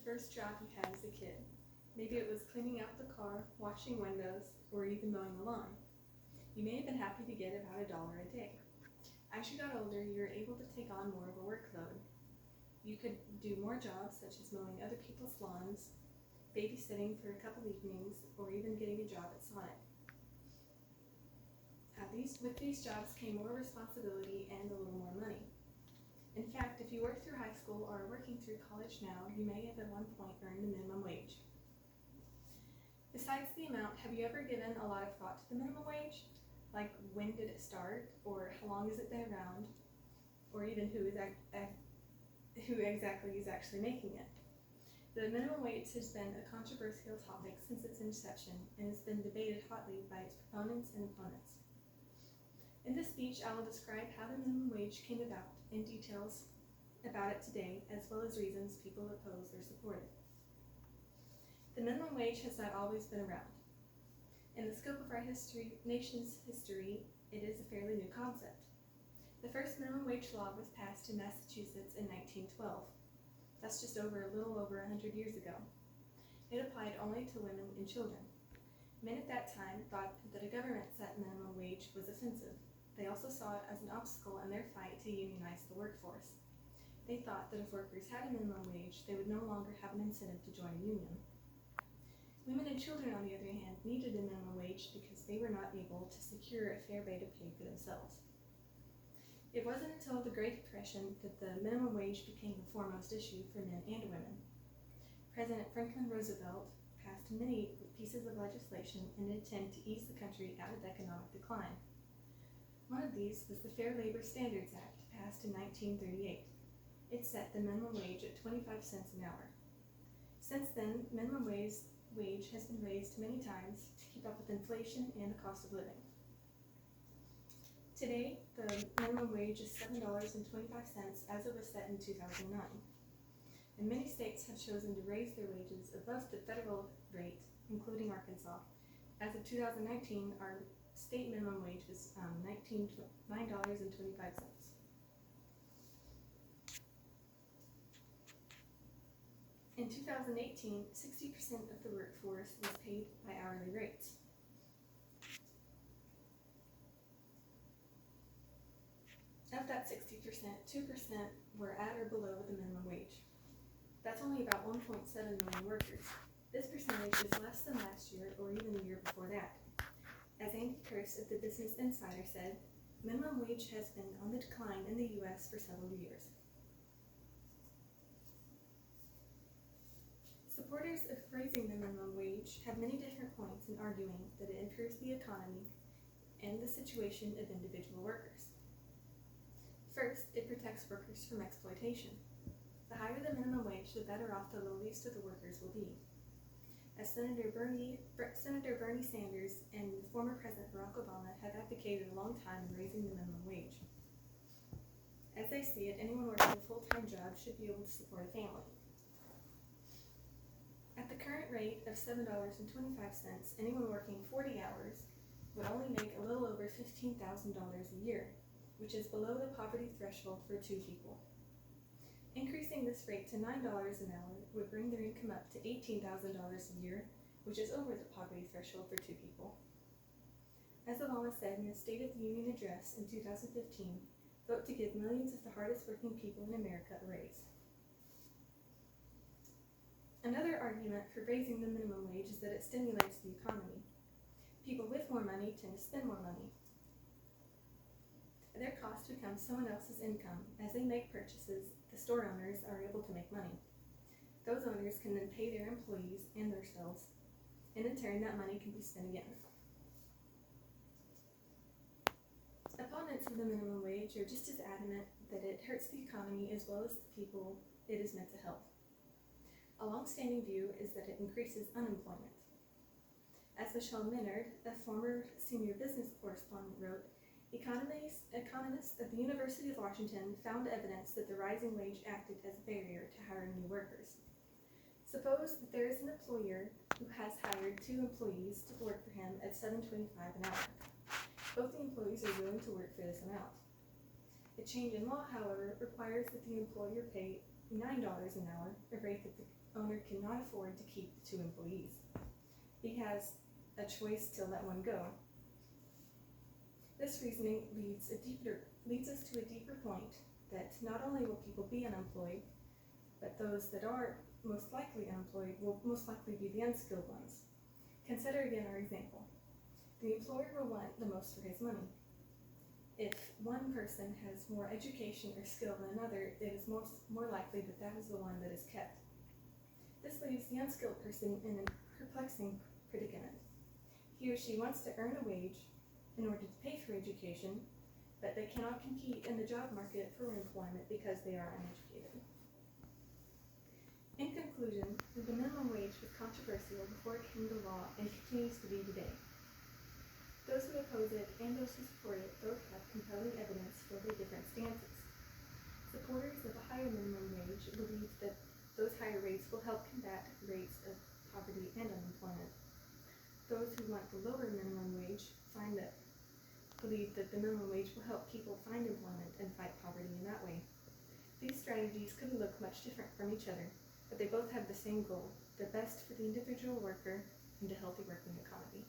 first job you had as a kid. Maybe it was cleaning out the car, washing windows, or even mowing the lawn. You may have been happy to get about $1 a day. As you got older, you were able to take on more of a workload. You could do more jobs such as mowing other people's lawns, babysitting for a couple evenings, or even getting a job at Sonic. With these jobs came more responsibility and a little more money. In fact, if you work through high school or are working through college now, you may have at one point earned the minimum wage. Besides the amount, have you ever given a lot of thought to the minimum wage? Like, when did it start, or how long has it been around, or even who exactly is actually making it? The minimum wage has been a controversial topic since its inception and has been debated hotly by its proponents and opponents. In this speech, I will describe how the minimum wage came about and details about it today, as well as reasons people oppose or support it. The minimum wage has not always been around. In the scope of our nation's history, it is a fairly new concept. The first minimum wage law was passed in Massachusetts in 1912. That's just a little over 100 years ago. It applied only to women and children. Men at that time thought that a government-set minimum wage was offensive. They also saw it as an obstacle in their fight to unionize the workforce. They thought that if workers had a minimum wage, they would no longer have an incentive to join a union. Women and children, on the other hand, needed a minimum wage because they were not able to secure a fair rate of pay for themselves. It wasn't until the Great Depression that the minimum wage became the foremost issue for men and women. President Franklin Roosevelt passed many pieces of legislation in an attempt to ease the country out of economic decline. One of these was the Fair Labor Standards Act, passed in 1938. It set the minimum wage at 25 cents an hour. Since then, minimum wage has been raised many times to keep up with inflation and the cost of living. Today, the minimum wage is $7.25 as it was set in 2009. And many states have chosen to raise their wages above the federal rate, including Arkansas. As of 2019, our state minimum wage was $9.25. In 2018, 60% of the workforce was paid by hourly rates. Of that 60%, 2% were at or below the minimum wage. That's only about 1.7 million workers. This percentage is less than last year or even the year before that. As Andy Kirst of the Business Insider said, minimum wage has been on the decline in the U.S. for several years. Supporters of raising the minimum wage have many different points in arguing that it improves the economy and the situation of individual workers. First, it protects workers from exploitation. The higher the minimum wage, the better off the lowliest of the workers will be. As Senator Bernie Sanders and former President Barack Obama have advocated a long time in raising the minimum wage. As they see it, anyone working a full-time job should be able to support a family. At the current rate of $7.25, anyone working 40 hours would only make a little over $15,000 a year, which is below the poverty threshold for two people. Increasing this rate to $9 an hour would bring their income up to $18,000 a year, which is over the poverty threshold for two people. As Obama said in his State of the Union address in 2015, vote to give millions of the hardest working people in America a raise. Another argument for raising the minimum wage is that it stimulates the economy. People with more money tend to spend more money. Their cost becomes someone else's income. As they make purchases, the store owners are able to make money. Those owners can then pay their employees and themselves, and in turn that money can be spent again. Opponents of the minimum wage are just as adamant that it hurts the economy as well as the people it is meant to help. A long-standing view is that it increases unemployment. As Michelle Minard, a former senior business correspondent, wrote, economists at the University of Washington found evidence that the rising wage acted as a barrier to hiring new workers. Suppose that there is an employer who has hired 2 employees to work for him at $7.25 an hour. Both the employees are willing to work for this amount. A change in law, however, requires that the employer pay $9 an hour, a rate that the owner cannot afford to keep the 2 employees. He has a choice to let one go. This reasoning leads us to a deeper point that not only will people be unemployed, but those that are most likely unemployed will most likely be the unskilled ones. Consider again our example. The employer will want the most for his money. If one person has more education or skill than another, it is more likely that that is the one that is kept. This leaves the unskilled person in a perplexing predicament. He or she wants to earn a wage in order to pay for education, but they cannot compete in the job market for employment because they are uneducated. In conclusion, the minimum wage was controversial before it came to law and continues to be today. Those who oppose it and those who support it both have compelling evidence for their different stances. Supporters of a higher minimum wage believe that those higher rates will help combat rates of poverty and unemployment. Those who want the lower minimum wage believe that the minimum wage will help people find employment and fight poverty in that way. These strategies couldn't look much different from each other, but they both have the same goal, the best for the individual worker and a healthy working economy.